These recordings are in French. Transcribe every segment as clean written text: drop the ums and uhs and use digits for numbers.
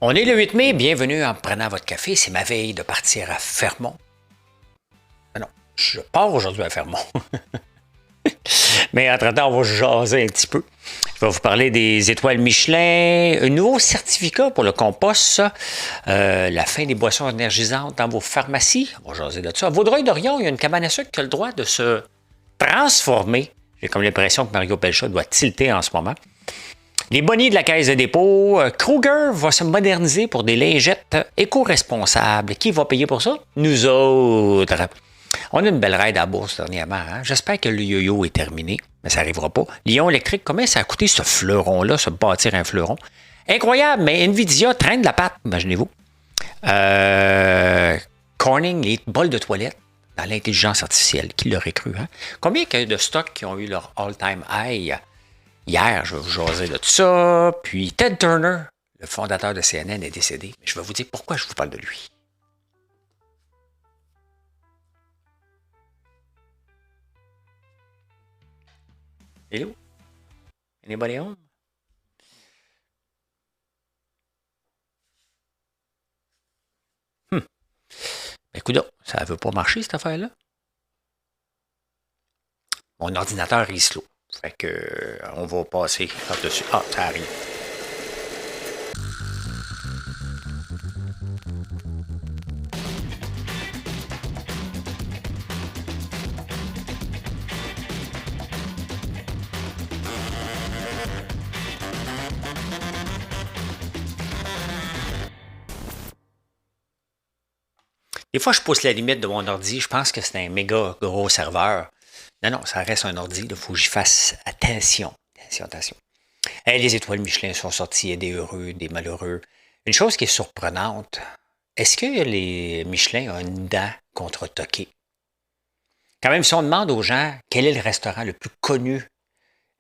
On est le 8 mai, bienvenue en prenant votre café. C'est ma veille de partir à Fermont. Ah non, je pars aujourd'hui à Fermont. Mais entre-temps, on va jaser un petit peu. Je vais vous parler des étoiles Michelin, un nouveau certificat pour le compost, la fin des boissons énergisantes dans vos pharmacies. On va jaser de ça. À Vaudreuil-Dorion, il y a une cabane à sucre qui a le droit de se transformer. J'ai comme l'impression que Mario Pelchat doit tilter en ce moment. Les bonnies de la Caisse de dépôt, Kruger va se moderniser pour des lingettes éco-responsables. Qui va payer pour ça? Nous autres. On a une belle ride à la bourse dernièrement. Hein? J'espère que le yo-yo est terminé, mais ça n'arrivera pas. Lion électrique, combien ça a coûté ce fleuron-là, se bâtir un fleuron? Incroyable, mais Nvidia traîne de la patte, imaginez-vous. Corning, les bols de toilette dans l'intelligence artificielle. Qui l'aurait cru? Hein? Combien il y a de stocks qui ont eu leur all-time high? Hier, je vais vous jaser de tout ça. Puis Ted Turner, le fondateur de CNN, est décédé. Mais je vais vous dire pourquoi je vous parle de lui. Hello? Anybody home? Écoute, ça ne veut pas marcher cette affaire-là. Mon ordinateur est slow. Fait que on va passer par-dessus. Ah, ça arrive. Des fois, je pousse la limite de mon ordi. Je pense que c'est un méga gros serveur. Non, ça reste un ordi. Il faut que j'y fasse attention. Attention. Les étoiles Michelin sont sorties. Il y a des heureux, des malheureux. Une chose qui est surprenante, est-ce que les Michelin ont une dent contre Toqué? Quand même, si on demande aux gens quel est le restaurant le plus connu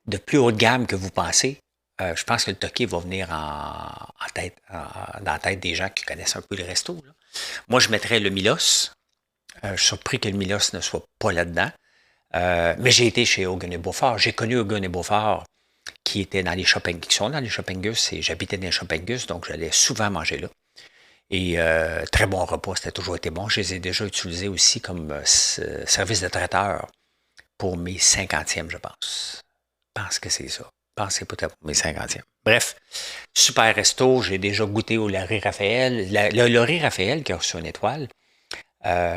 de plus haut de gamme que vous pensez, je pense que le Toqué va venir dans la tête des gens qui connaissent un peu le resto. Là. Moi, je mettrais le Milos. Je suis surpris que le Milos ne soit pas là-dedans. Mais j'ai été chez Hogan et Beaufort. J'ai connu Hogan et Beaufort qui étaient dans les qui sont dans les Shoppingus et j'habitais dans les Shoppingus, donc j'allais souvent manger là. Et très bon repas, c'était toujours été bon. Je les ai déjà utilisés aussi comme service de traiteur pour mes 50e, je pense. Je pense que c'est ça. Je pense que c'est peut-être pour mes 50e. Bref, super resto. J'ai déjà goûté au Laurie Raphaël. Le Laurie Raphaël qui a reçu une étoile,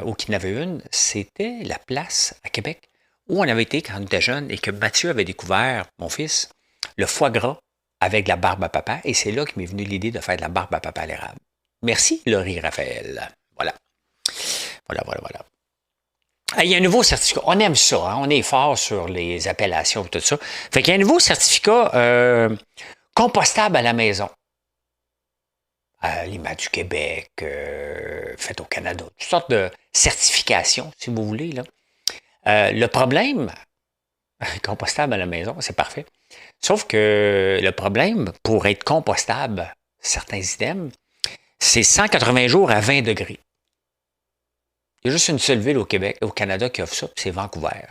ou qui en avait une, c'était la place à Québec où on avait été quand on était jeune et que Mathieu avait découvert, mon fils, le foie gras avec de la barbe à papa. Et c'est là qu'il m'est venu l'idée de faire de la barbe à papa à l'érable. Merci, Laurie Raphaël. Voilà. Il y a un nouveau certificat. On aime ça. Hein? On est fort sur les appellations et tout ça. Fait qu'il y a un nouveau certificat compostable à la maison. L'image du Québec, fait au Canada. Toutes sortes de certifications, si vous voulez. Là. Le problème, compostable à la maison, c'est parfait. Sauf que le problème, pour être compostable, certains items, c'est 180 jours à 20 degrés. Il y a juste une seule ville au Québec, au Canada qui offre ça, puis c'est Vancouver.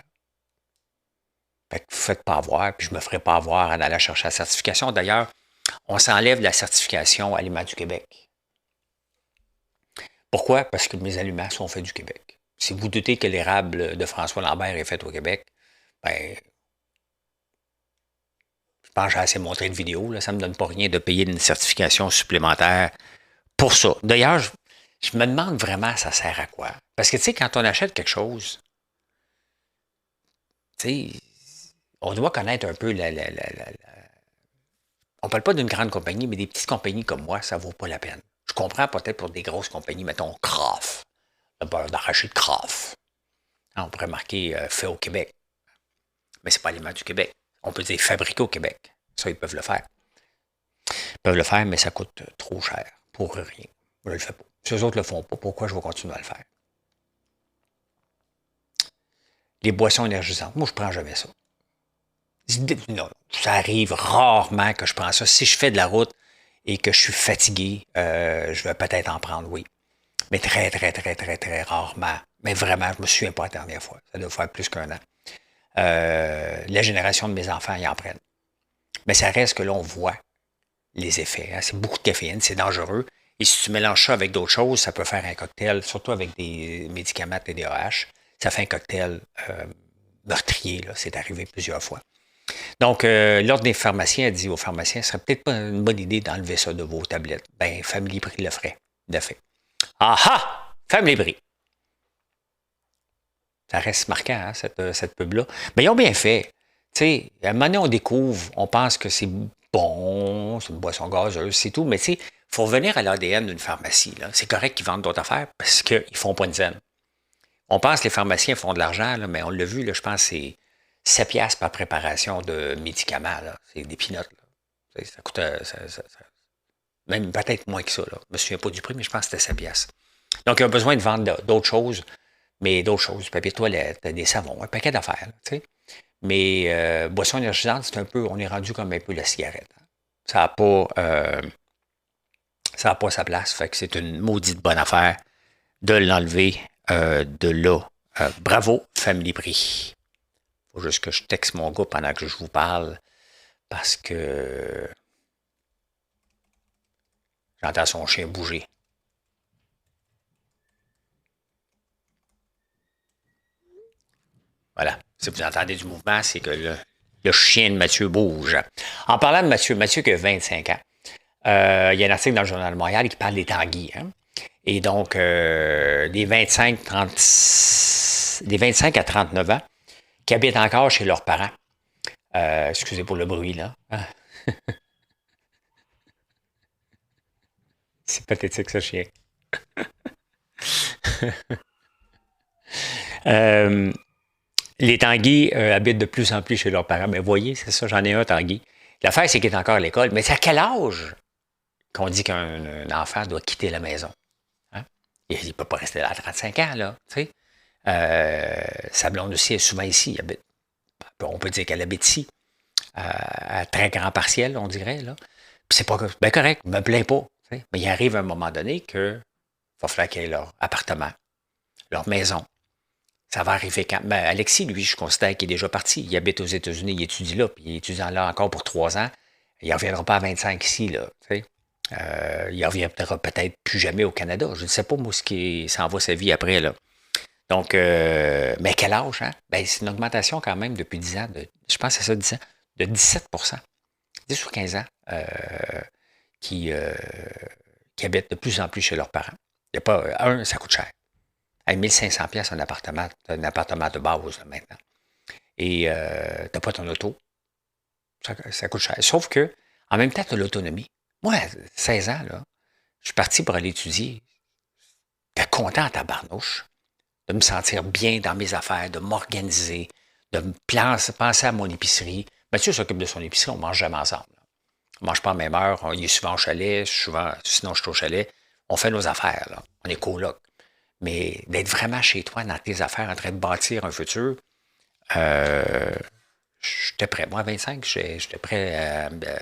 Fait que vous ne faites pas avoir, puis je ne me ferai pas avoir en allant chercher la certification. D'ailleurs, on s'enlève la certification Aliments du Québec. Pourquoi? Parce que mes aliments sont faits du Québec. Si vous doutez que l'érable de François Lambert est fait au Québec, ben, je pense que j'ai assez montré de vidéo. Là, ça ne me donne pas rien de payer une certification supplémentaire pour ça. D'ailleurs, je me demande vraiment ça sert à quoi. Parce que, tu sais, quand on achète quelque chose, tu sais, on doit connaître un peu on ne parle pas d'une grande compagnie, mais des petites compagnies comme moi, ça ne vaut pas la peine. Je comprends peut-être pour des grosses compagnies, mettons Kraft, le beurre d'arachide Kraft. On pourrait marquer fait au Québec. Mais ce n'est pas l'aliment du Québec. On peut dire fabriqué au Québec. Ça, ils peuvent le faire. Ils peuvent le faire, mais ça coûte trop cher pour rien. Je ne le fais pas. Si eux autres ne le font pas, pourquoi je vais continuer à le faire? Les boissons énergisantes, moi, je ne prends jamais ça. Non, ça arrive rarement que je prends ça. Si je fais de la route et que je suis fatigué, je vais peut-être en prendre, oui. Mais très, très, très, très, très rarement. Mais vraiment, je ne me souviens pas la dernière fois. Ça doit faire plus qu'1 an. La génération de mes enfants, ils en prennent. Mais ça reste que là, on voit les effets. Hein. C'est beaucoup de caféine, c'est dangereux. Et si tu mélanges ça avec d'autres choses, ça peut faire un cocktail, surtout avec des médicaments TDAH. Ça fait un cocktail meurtrier, là. C'est arrivé plusieurs fois. Donc, l'Ordre des pharmaciens a dit aux pharmaciens, ce serait peut-être pas une bonne idée d'enlever ça de vos tablettes. Ben, Family Prix le ferait, de fait. Ah ah! Family Prix. Ça reste marquant, hein, cette pub-là. Mais ils ont bien fait. Tu sais, à un moment donné, on découvre, on pense que c'est bon, c'est une boisson gazeuse, c'est tout, mais tu sais, il faut revenir à l'ADN d'une pharmacie. Là. C'est correct qu'ils vendent d'autres affaires parce qu'ils font pas une scène. On pense que les pharmaciens font de l'argent, là, mais on l'a vu, là, je pense que c'est 7 piastres par préparation de médicaments. Là. C'est des pinottes. Là. Ça coûte même peut-être moins que ça. Là. Je me souviens pas du prix, mais je pense que c'était 7 piastres. Donc, ils ont besoin de vendre d'autres choses, mais d'autres choses, papier toilette, des savons, un paquet d'affaires. Tu sais. Mais boisson énergisante, c'est un peu, on est rendu comme un peu la cigarette. Hein. Ça n'a pas, sa place. Fait que c'est une maudite bonne affaire de l'enlever de là. Bravo, Family Prix. Faut juste que je texte mon gars pendant que je vous parle parce que j'entends son chien bouger. Voilà. Si vous entendez du mouvement, c'est que le chien de Mathieu bouge. En parlant de Mathieu qui a 25 ans, il y a un article dans le Journal de Montréal qui parle des tanguis. Hein? Et donc, des 25 à 39 ans qui habitent encore chez leurs parents. Excusez pour le bruit, là. C'est pathétique, ce chien. Les tanguis habitent de plus en plus chez leurs parents. Mais voyez, c'est ça, j'en ai un tanguis. L'affaire, c'est qu'il est encore à l'école. Mais c'est à quel âge qu'on dit qu'un enfant doit quitter la maison? Hein? Il ne peut pas rester là à 35 ans, là. Tu sais? Sa blonde aussi est souvent ici. On peut dire qu'elle habite ici. À très grand partiel, on dirait. Là. Puis c'est pas ben correct, je me plains pas. Tu sais? Mais il arrive un moment donné qu'il va falloir qu'ils aient leur appartement, leur maison. Ça va arriver quand. Ben, Alexis, lui, je considère qu'il est déjà parti. Il habite aux États-Unis, il étudie là, puis il étudie là encore pour 3 ans. Il ne reviendra pas à 25 ici, là. Tu sais. Il ne reviendra peut-être plus jamais au Canada. Je ne sais pas, moi, ce qui s'en va sa vie après, là. Donc, mais quel âge, hein? Ben, c'est une augmentation quand même depuis 10 ans, je pense que c'est ça, 10 ans, de 17 10 ou 15 ans qui, qui habitent de plus en plus chez leurs parents. Il y a pas, ça coûte cher. À 1500 pièces un appartement de base là, maintenant. Et tu n'as pas ton auto. Ça coûte cher. Sauf que, en même temps, tu as l'autonomie. Moi, à 16 ans, là, je suis parti pour aller étudier. J'étais content à tabarnouche de me sentir bien dans mes affaires, de m'organiser, de me penser à mon épicerie. Mathieu s'occupe de son épicerie, on ne mange jamais ensemble. On ne mange pas à la même heure, il est souvent au chalet, sinon je suis au chalet. On fait nos affaires, là. On est coloc. Mais d'être vraiment chez toi, dans tes affaires, en train de bâtir un futur, j'étais prêt. Moi, à 25, j'étais prêt ben,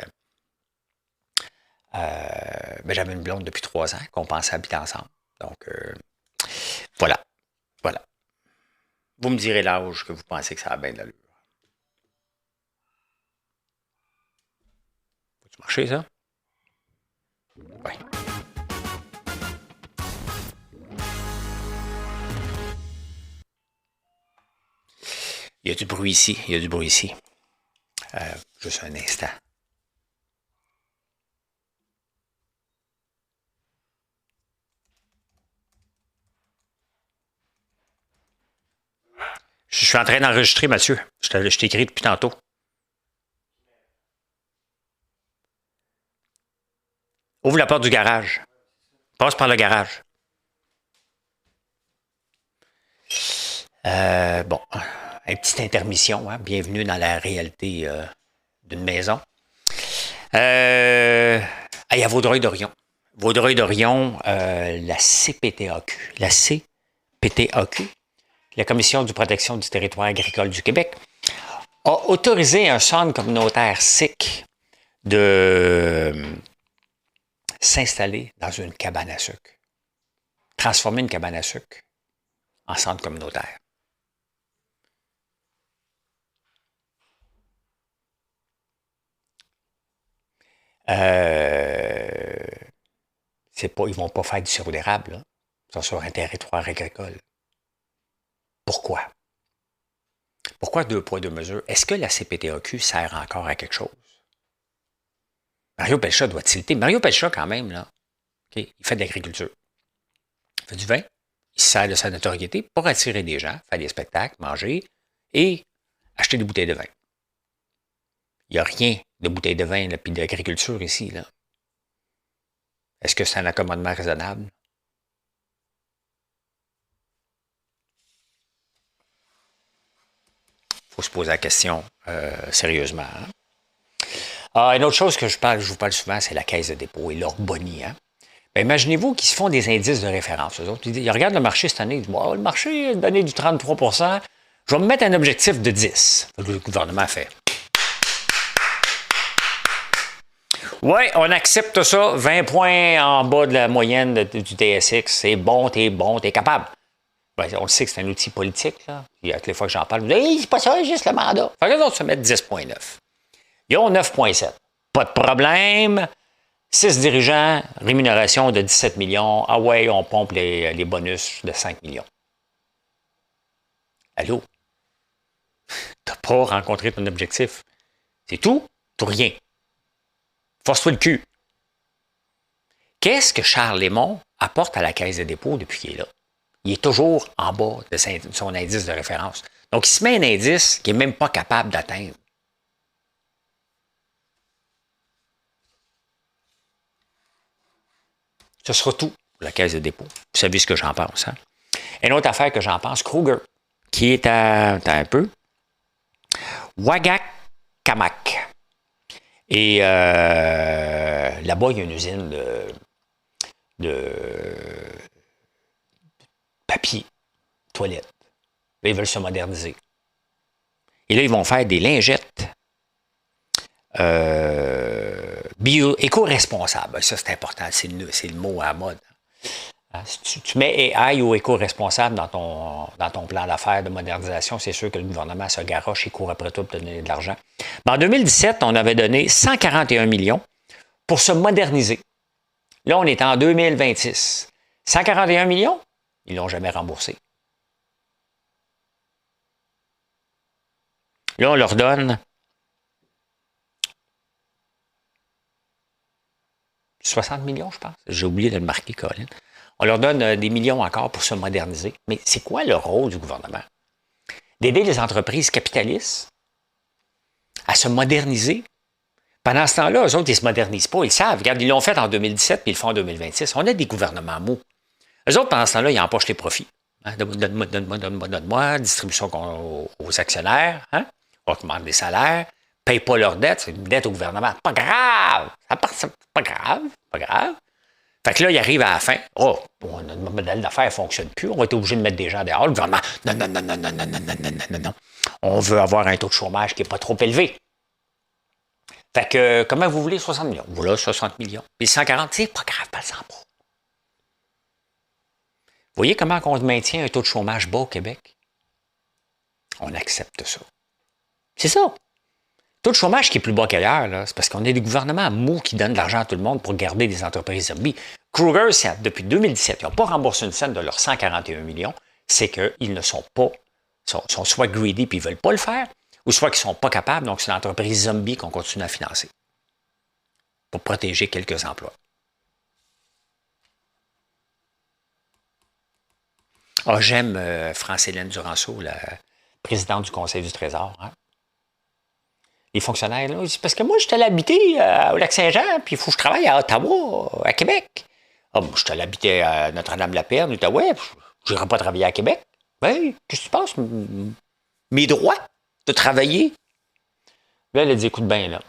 j'avais une blonde depuis 3 ans qu'on pensait habiter ensemble. Donc, voilà. Voilà. Vous me direz l'âge que vous pensez que ça a bien de l'allure. Faut-tu marcher, ça? Oui. Il y a du bruit ici. Il y a du bruit ici. Juste un instant. Je suis en train d'enregistrer, Mathieu. Je t'ai écrit depuis tantôt. Ouvre la porte du garage. Passe par le garage. Bon, une petite intermission. Hein? Bienvenue dans la réalité d'une maison. À Vaudreuil-Dorion. Vaudreuil-Dorion, la CPTAQ. La CPTAQ, la Commission de protection du territoire agricole du Québec, a autorisé un centre communautaire SIC de s'installer dans une cabane à sucre. Transformer une cabane à sucre en centre communautaire. Ils ne vont pas faire du sirop d'érable. Là. Ils sont sur un territoire agricole. Pourquoi? Pourquoi 2 poids, 2 mesures? Est-ce que la CPTAQ sert encore à quelque chose? Mario Pelchat doit tilter. Mario Pelchat, quand même, là, okay, il fait de l'agriculture. Il fait du vin. Il se sert de sa notoriété pour attirer des gens, faire des spectacles, manger et acheter des bouteilles de vin. Il n'y a rien de bouteilles de vin et d'agriculture ici. Là. Est-ce que c'est un accommodement raisonnable? Il faut se poser la question sérieusement. Hein? Une autre chose que je vous parle souvent, c'est la caisse de dépôt et leur boni. Hein? Ben, imaginez-vous qu'ils se font des indices de référence. Eux autres, ils regardent le marché cette année, ils disent le marché a donné du 33 %, je vais me mettre un objectif de 10 %. Le gouvernement fait. Oui, on accepte ça. 20 points en bas de la moyenne du TSX. C'est bon, t'es capable. Ben, on le sait que c'est un outil politique. Là. Puis, à toutes les fois que j'en parle, vous dites hey, c'est pas ça, c'est juste le mandat. Fait que les autres se mettent 10,9. Ils ont 9,7. Pas de problème. 6 dirigeants, rémunération de 17 millions. Ah ouais, on pompe les bonus de 5 millions. Allô? T'as pas rencontré ton objectif. C'est tout? Tout rien. Force-toi le cul. Qu'est-ce que Charles Lémon apporte à la Caisse de dépôt depuis qu'il est là? Il est toujours en bas de son indice de référence. Donc, il se met un indice qu'il n'est même pas capable d'atteindre. Ce sera tout pour la Caisse de dépôt. Vous savez ce que j'en pense. Hein? Une autre affaire que j'en pense, Kruger, qui est à un peu, Wagakamak. Et là-bas, il y a une usine de papier, toilette. Là, ils veulent se moderniser. Et là, ils vont faire des lingettes éco-responsables. Ça, c'est important. C'est le mot à la mode. Si tu mets AI ou éco-responsable dans ton plan d'affaires de modernisation, c'est sûr que le gouvernement se garoche et court après tout pour donner de l'argent. Mais en 2017, on avait donné 141 millions pour se moderniser. Là, on est en 2026. 141 millions, ils ne l'ont jamais remboursé. Là, on leur donne 60 millions, je pense. J'ai oublié de le marquer, Colin. On leur donne des millions encore pour se moderniser. Mais c'est quoi le rôle du gouvernement? D'aider les entreprises capitalistes à se moderniser. Pendant ce temps-là, eux autres, ils ne se modernisent pas. Ils savent. Regarde, ils l'ont fait en 2017 puis ils le font en 2026. On a des gouvernements mous. Eux autres, pendant ce temps-là, ils empochent les profits. Hein? Donne-moi, distribution aux actionnaires. Hein? On augmente des salaires. Paye pas leurs dettes. C'est une dette au gouvernement. Pas grave. Pas grave. Fait que là, il arrive à la fin. Oh, notre modèle d'affaires ne fonctionne plus. On va être obligé de mettre des gens dehors. Le gouvernement, non. On veut avoir un taux de chômage qui n'est pas trop élevé. Fait que, comment vous voulez 60 millions? Voilà, 60 millions. Puis 140, c'est pas grave, pas le pas. Vous voyez comment on maintient un taux de chômage bas au Québec? On accepte ça. C'est ça. Le taux de chômage qui est plus bas qu'ailleurs, là, c'est parce qu'on a des gouvernements mous qui donnent de l'argent à tout le monde pour garder des entreprises zombies. Kruger, depuis 2017, ils n'ont pas remboursé une scène de leurs 141 millions. C'est qu'ils ne sont pas, sont soit greedy puis ils ne veulent pas le faire, ou soit qu'ils ne sont pas capables, donc c'est une entreprise zombie qu'on continue à financer pour protéger quelques emplois. J'aime France-Hélène Duranceau, la présidente du Conseil du Trésor. Hein? Les fonctionnaires, là, c'est parce que moi, je suis allé habiter au Lac-Saint-Jean, puis il faut que je travaille à Ottawa, à Québec. Moi, je suis allé habiter à Notre-Dame-la-Paix, en Outaouais, je n'irai pas travailler à Québec. Ben, qu'est-ce que tu penses? Mes droits de travailler? Là, elle a dit, écoute bien, là,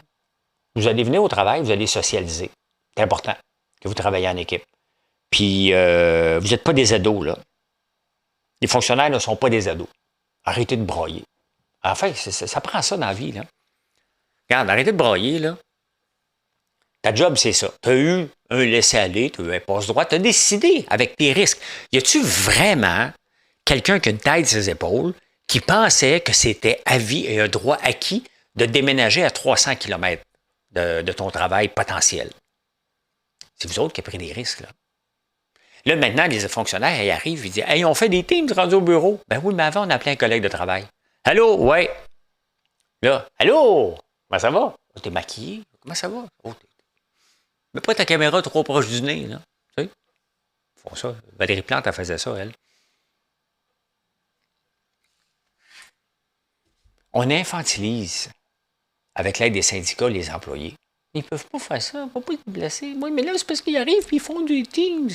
vous allez venir au travail, vous allez socialiser. C'est important que vous travaillez en équipe. Puis, vous n'êtes pas des ados, là. Les fonctionnaires ne sont pas des ados. Arrêtez de broyer. En fait, ça prend ça dans la vie, là. Regarde, arrêtez de broyer, là. Ta job, c'est ça. Tu as eu un laisser-aller, tu as eu un passe-droit, tu as décidé avec tes risques. Y a-tu vraiment quelqu'un qui a une tête sur ses épaules qui pensait que c'était à vie et un droit acquis de déménager à 300 km de ton travail potentiel. C'est vous autres qui avez pris des risques, là. Là, maintenant, les fonctionnaires, ils arrivent, ils disent « Hey, on fait des teams rendus au bureau. » Ben oui, mais avant, on appelait un collègue de travail. « Allô? Ouais. » Là, « Allô? Comment ça va? Oh, t'es maquillé? Comment ça va? Oh, mets pas ta caméra trop proche du nez, là. Tu sais? Ils font ça. Valérie Plante, elle faisait ça, elle. On infantilise, avec l'aide des syndicats, les employés. Ils peuvent pas faire ça, ils ne peuvent pas être blessés. Oui, mais là, c'est parce qu'ils arrivent et ils font des teams.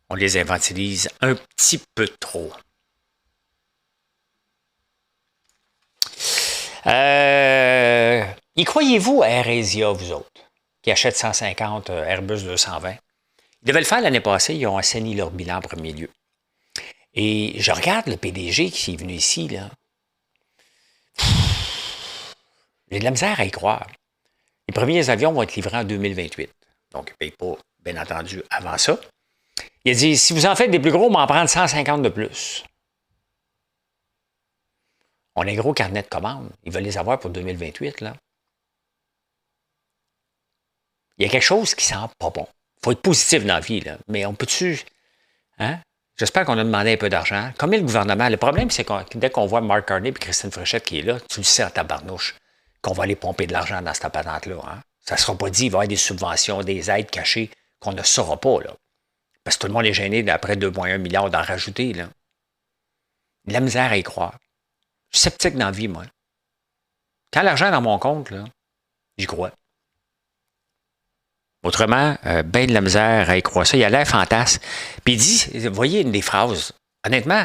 On les infantilise un petit peu trop. Y croyez-vous à Air-Asia, vous autres, qui achètent 150 Airbus 220? Ils devaient le faire l'année passée, ils ont assaini leur bilan en premier lieu. Et je regarde le PDG qui est venu ici, là. J'ai de la misère à y croire. Les premiers avions vont être livrés en 2028. Donc, ils ne payent pas, bien entendu, avant ça. Il a dit, si vous en faites des plus gros, on va en prendre 150 de plus. On a un gros carnet de commandes. Ils veulent les avoir pour 2028, là. Il y a quelque chose qui sent pas bon. Il faut être positif dans la vie, là. Mais on peut-tu... Hein? J'espère qu'on a demandé un peu d'argent. Combien le gouvernement... Le problème, c'est que dès qu'on voit Mark Carney et Christine Fréchette qui est là, tu le sais en tabarnouche qu'on va aller pomper de l'argent dans cette patente-là. Hein? Ça ne sera pas dit, il va y avoir des subventions, des aides cachées qu'on ne saura pas, là. Parce que tout le monde est gêné d'après 2,1 milliards d'en rajouter, là. De la misère à y croire. Je suis sceptique dans la vie, moi. Quand l'argent est dans mon compte, là, j'y crois. Autrement, ben de la misère à y croire ça. Il a l'air fantasme. Puis il dit, vous voyez une des phrases, honnêtement,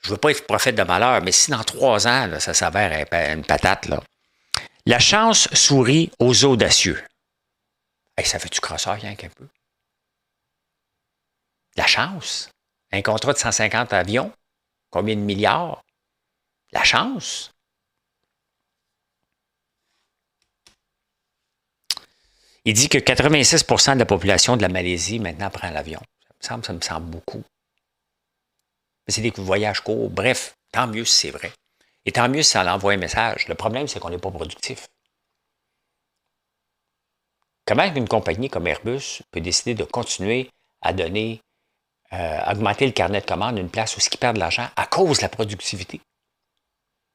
je ne veux pas être prophète de malheur, mais si dans 3 ans, là, ça s'avère une patate, là. La chance sourit aux audacieux. Hey, ça fait-tu crosseur rien qu'un peu? La chance? Un contrat de 150 avions? Combien de milliards? La chance? Il dit que 86 % de la population de la Malaisie maintenant prend l'avion. Ça me semble beaucoup. Mais c'est des voyages courts. Bref, tant mieux si c'est vrai. Et tant mieux si ça envoie un message. Le problème, c'est qu'on n'est pas productif. Comment une compagnie comme Airbus peut décider de continuer à donner, augmenter le carnet de commandes d'une place où ils perdent de l'argent à cause de la productivité?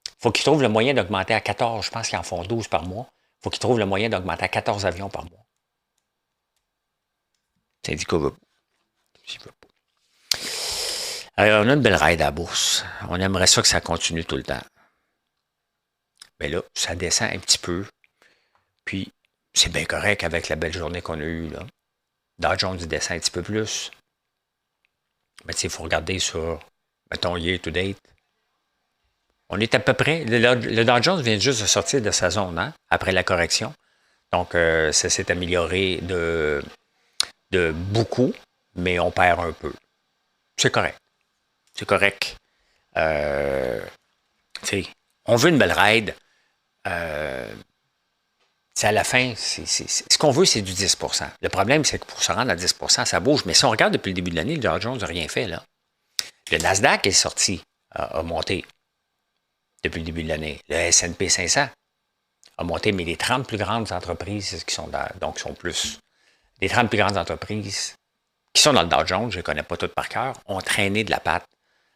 Il faut qu'ils trouvent le moyen d'augmenter à 14. Je pense qu'ils en font 12 par mois. Il faut qu'ils trouvent le moyen d'augmenter à 14 avions par mois. Le syndicat veut pas. S'il veut pas. Alors, on a une belle ride à la bourse. On aimerait ça que ça continue tout le temps. Mais là, ça descend un petit peu. Puis, c'est bien correct avec la belle journée qu'on a eue, là. Dow Jones descend un petit peu plus. Mais tu sais, il faut regarder sur, mettons, year to date. On est à peu près... Le Dow Jones vient juste de sortir de sa zone, hein, après la correction. Donc, ça s'est amélioré de beaucoup, mais on perd un peu. C'est correct. C'est correct. On veut une belle ride. C'est à la fin, ce qu'on veut, c'est du 10 %. Le problème, c'est que pour se rendre à 10 % ça bouge. Mais si on regarde depuis le début de l'année, le Dow Jones n'a rien fait, là. Le Nasdaq est sorti, a monté depuis le début de l'année. Le S&P 500 a monté, mais les 30 plus grandes entreprises qui sont donc sont plus... Les 30 plus grandes entreprises qui sont dans le Dow Jones, je ne les connais pas toutes par cœur, ont traîné de la patte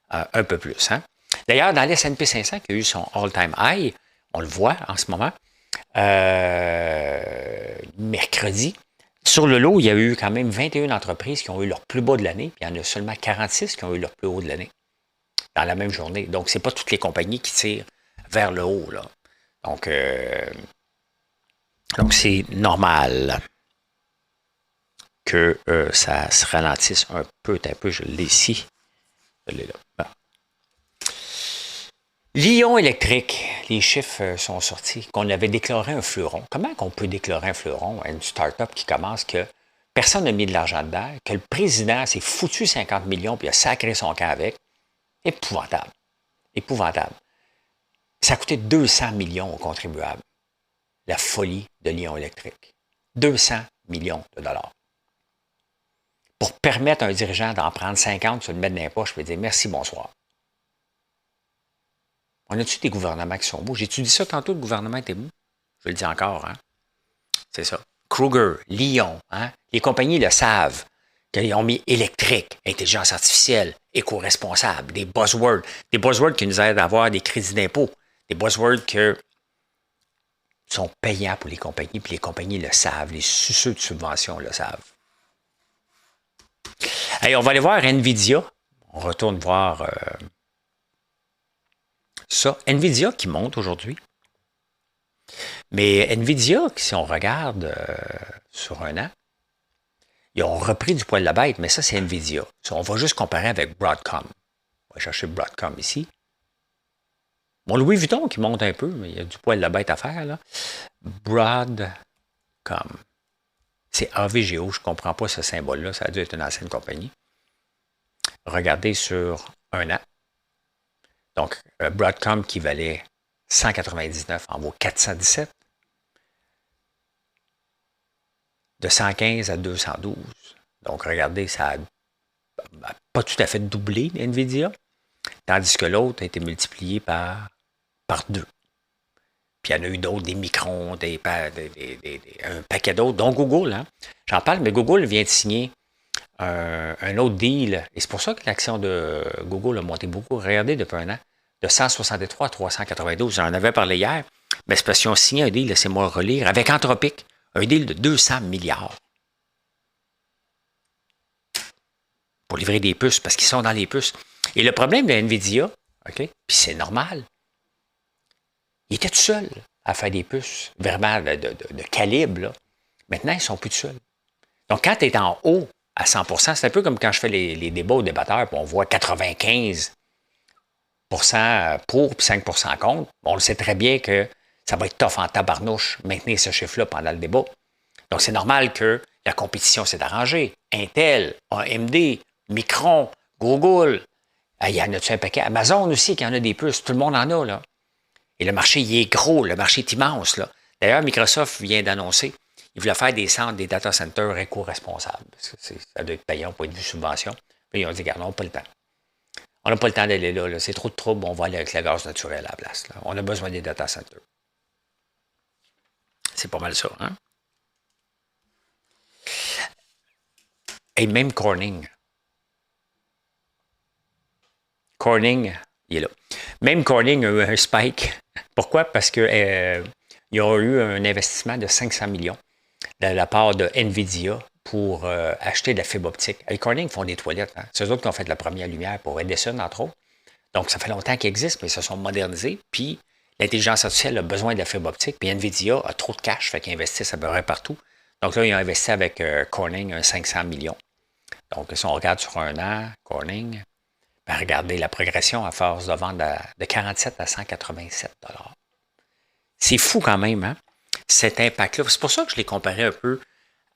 un peu plus. Hein? D'ailleurs, dans l'S&P 500 qui a eu son all-time high, on le voit en ce moment, mercredi, sur le lot, il y a eu quand même 21 entreprises qui ont eu leur plus bas de l'année, puis il y en a seulement 46 qui ont eu leur plus haut de l'année dans la même journée. Donc, ce n'est pas toutes les compagnies qui tirent vers le haut, là. Donc c'est normal que ça se ralentisse un peu. Je l'ai ici. Je l'ai là. Bon. Lion électrique, les chiffres sont sortis, qu'on avait déclaré un fleuron. Comment qu'on peut déclarer un fleuron à une start-up qui commence que personne n'a mis de l'argent dedans, que le président s'est foutu 50 millions puis a sacré son camp avec? Épouvantable. Épouvantable. Ça a coûté 200 millions aux contribuables. la folie de Lion Électrique. 200 millions de dollars. Pour permettre à un dirigeant d'en prendre 50, se le mettre dans les poches et dire merci, bonsoir. On a-tu des gouvernements qui sont beaux? J'ai-tu dit ça tantôt, le gouvernement était beau? Je le dis encore, hein? C'est ça. Kruger, Lyon, hein? Les compagnies le savent, qu'ils ont mis électrique, intelligence artificielle, éco-responsable, des buzzwords qui nous aident à avoir des crédits d'impôt, des buzzwords qui sont payants pour les compagnies, puis les compagnies le savent, les suceux de subventions le savent. Allez, on va aller voir NVIDIA. On retourne voir ça. NVIDIA qui monte aujourd'hui. Mais NVIDIA, si on regarde sur un an, ils ont repris du poil de la bête, mais ça, c'est NVIDIA. Ça, on va juste comparer avec Broadcom. On va chercher Broadcom ici. Bon, Louis Vuitton qui monte un peu, mais il y a du poil de la bête à faire, là. Broadcom. C'est AVGO, je ne comprends pas ce symbole-là. Ça a dû être une ancienne compagnie. Regardez sur un an. Donc, Broadcom qui valait 199 en vaut 417. De 115 à 212. Donc, regardez, ça n'a pas tout à fait doublé, NVIDIA, tandis que l'autre a été multiplié par 2. Puis il y en a eu d'autres, des Micron, un paquet d'autres, dont Google. Hein. J'en parle, mais Google vient de signer un autre deal. Et c'est pour ça que l'action de Google a monté beaucoup. Regardez, depuis un an, de 163 à 392. J'en avais parlé hier, mais c'est parce qu'ils ont signé un deal, laissez-moi relire, avec Anthropic. Un deal de 200 milliards pour livrer des puces, parce qu'ils sont dans les puces. Et le problème de NVIDIA, OK, puis c'est normal, il était tout seul à faire des puces vraiment de calibre. Là. Maintenant, ils ne sont plus tout seuls. Donc, quand tu es en haut à 100%, c'est un peu comme quand je fais les débats aux débatteurs, puis on voit 95% pour, puis 5% contre. On le sait très bien que ça va être tough en tabarnouche maintenir ce chiffre-là pendant le débat. Donc, c'est normal que la compétition s'est arrangée. Intel, AMD, Micron, Google, il y en a-tu un paquet? Amazon aussi, qui en a des puces. Tout le monde en a, là. Et le marché, il est gros. Le marché est immense, là. D'ailleurs, Microsoft vient d'annoncer qu'il voulait faire des centres, des data centers éco-responsables. Ça doit être payant au point de vue subvention. Puis ils ont dit, regarde, on n'a pas le temps. On n'a pas le temps d'aller là. C'est trop de trouble. On va aller avec le gaz naturel à la place. Là. On a besoin des data centers. C'est pas mal ça, hein? Et même Corning. Corning, il est là. Même Corning a eu un spike. Pourquoi? Parce que il y a eu un investissement de 500 millions de la part de NVIDIA pour acheter de la fibre optique. Et Corning font des toilettes. Hein? C'est eux autres qui ont fait la première lumière pour Edison, entre autres. Donc, ça fait longtemps qu'ils existent, mais ils se sont modernisés. Puis, l'intelligence artificielle a besoin de la fibre optique. Puis, NVIDIA a trop de cash, fait qu'ils investissent à peu près partout. Donc là, ils ont investi avec Corning un 500 millions. Donc, si on regarde sur un an, Corning, ben regardez la progression à force de vendre de 47 à 187 $. C'est fou quand même, hein? Cet impact-là. C'est pour ça que je l'ai comparé un peu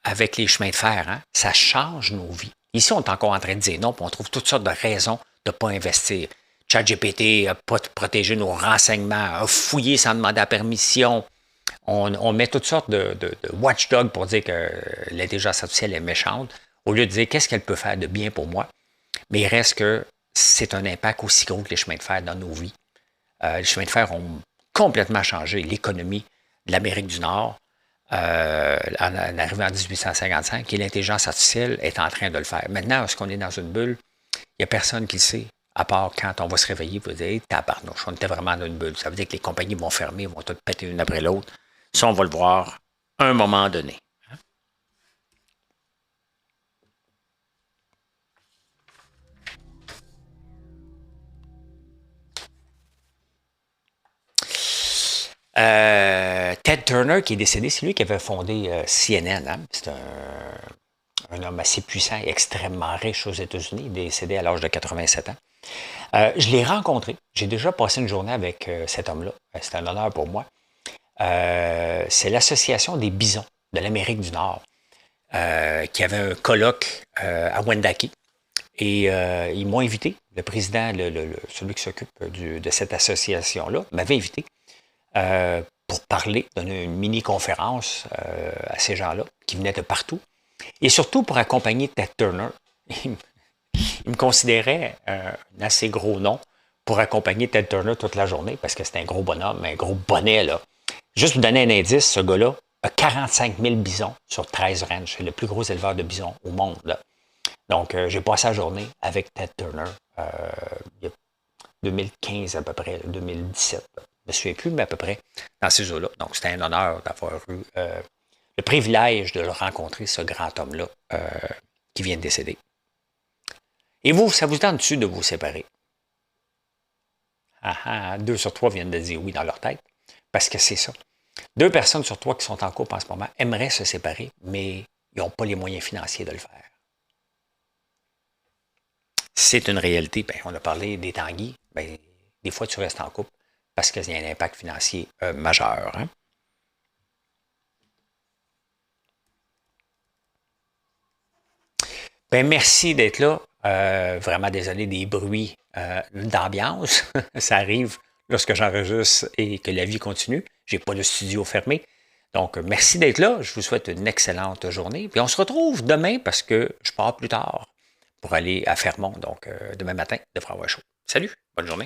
avec les chemins de fer. Hein? Ça change nos vies. Ici, on est encore en train de dire non, puis on trouve toutes sortes de raisons de ne pas investir. ChatGPT n'a pas protégé nos renseignements, a fouillé sans demander la permission. On met toutes sortes de watchdogs pour dire que l'intelligence artificielle est méchante, au lieu de dire qu'est-ce qu'elle peut faire de bien pour moi. Mais il reste que c'est un impact aussi gros que les chemins de fer dans nos vies. Les chemins de fer ont complètement changé l'économie de l'Amérique du Nord en arrivant en 1855, et l'intelligence artificielle est en train de le faire. Maintenant, est-ce qu'on est dans une bulle? Il n'y a personne qui le sait, à part quand on va se réveiller et dire hey, « tabarnouche, on était vraiment dans une bulle ». Ça veut dire que les compagnies vont fermer, vont toutes péter une après l'autre. Ça, on va le voir à un moment donné. Ted Turner, qui est décédé, c'est lui qui avait fondé CNN. Hein? C'est un homme assez puissant et extrêmement riche aux États-Unis. Il est décédé à l'âge de 87 ans. Je l'ai rencontré. J'ai déjà passé une journée avec cet homme-là. C'est un honneur pour moi. C'est l'Association des bisons de l'Amérique du Nord qui avait un colloque à Wendake. Et ils m'ont invité. Le président, celui qui s'occupe de cette association-là, m'avait invité pour parler, donner une mini-conférence à ces gens-là qui venaient de partout. Et surtout pour accompagner Ted Turner. Il me considérait un assez gros nom pour accompagner Ted Turner toute la journée parce que c'était un gros bonhomme, un gros bonnet. Là. Juste vous donner un indice, ce gars-là a 45 000 bisons sur 13 ranchs. C'est le plus gros éleveur de bisons au monde. Là. Donc, j'ai passé la journée avec Ted Turner il y a 2015 à peu près, 2017. Je ne me souviens plus, mais à peu près dans ces eaux-là. Donc, c'était un honneur d'avoir eu le privilège de le rencontrer, ce grand homme-là qui vient de décéder. Et vous, ça vous tente dessus de vous séparer? 2 sur 3 viennent de dire oui dans leur tête, parce que c'est ça. 2 personnes sur 3 qui sont en couple en ce moment aimeraient se séparer, mais ils n'ont pas les moyens financiers de le faire. C'est une réalité. Bien, on a parlé des Tanguy. Bien, des fois, tu restes en couple parce qu'il y a un impact financier majeur. Hein? Bien, merci d'être là. Vraiment désolé des bruits d'ambiance. Ça arrive lorsque j'enregistre et que la vie continue. Je n'ai pas de studio fermé. Donc, merci d'être là. Je vous souhaite une excellente journée. Puis on se retrouve demain parce que je pars plus tard pour aller à Fermont. Donc, demain matin, il devrait avoir chaud. Salut, bonne journée.